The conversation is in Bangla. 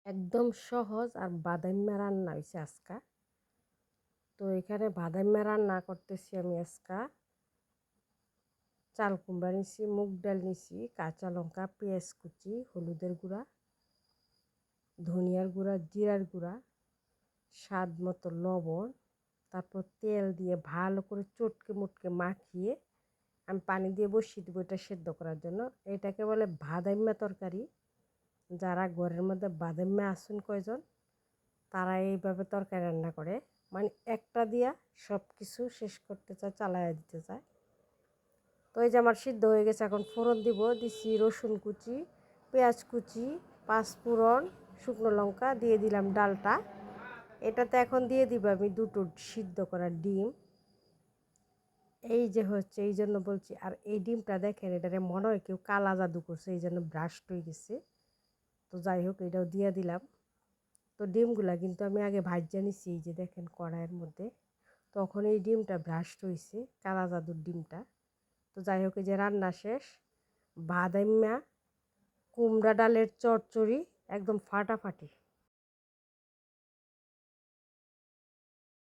একদম সহজ আর বাদাইম্মা রান্না হয়েছে আজকা। তো এখানে বাদাইম্মা রান্না করতেছি আমি আজকা। চাল কুমড়া নিছি, মুগ ডাল নিছি, কাঁচা লঙ্কা, পেঁয়াজ কুচি, হলুদের গুঁড়া, ধনিয়ার গুঁড়া, জিরার গুঁড়া, স্বাদ মতো লবণ, তারপর তেল দিয়ে ভালো করে চটকে মুটকে মাখিয়ে আমি পানি দিয়ে বসিয়ে দেবো এটা সেদ্ধ করার জন্য। এটাকে বলে বাদাইম্মা তরকারি। যারা ঘরের মধ্যে বাদাইম্মা আসুন কয়জন তারা এইভাবে তরকারি রান্না করে, মানে একটা দিয়া সব কিছু শেষ করতে চায়, চালাইয়া দিতে চায়। তো এই যে আমার সিদ্ধ হয়ে গেছে, এখন ফোড়ন দিব। দিছি রসুন কুচি, পেঁয়াজ কুচি, পাঁচফোড়ন, শুকনো লঙ্কা, দিয়ে দিলাম ডালটা। এটাতে এখন দিয়ে দিব আমি দুটো সিদ্ধ করা ডিম। এই যে হচ্ছে, এই জন্য বলছি। আর এই ডিমটা দেখেন, এটারে মনে হয় কেউ কালা জাদু করছে, এই জন্য ব্রাস্ট হয়ে গেছে। তো যাই হোক, এটাও দিয়ে দিলাম। তো ডিমগুলা কিন্তু আমি আগে ভাজা নিছি, এই যে দেখেন কড়াইয়ের মধ্যে। তখন এই ডিমটা ব্রাস্ট হয়েছে, কালা জাদুর ডিমটা। তো যাই হোক, এই যে রান্না শেষ। বাদাইম্মা কুমড়া ডালের চচ্চড়ি একদম ফাটাফাটি।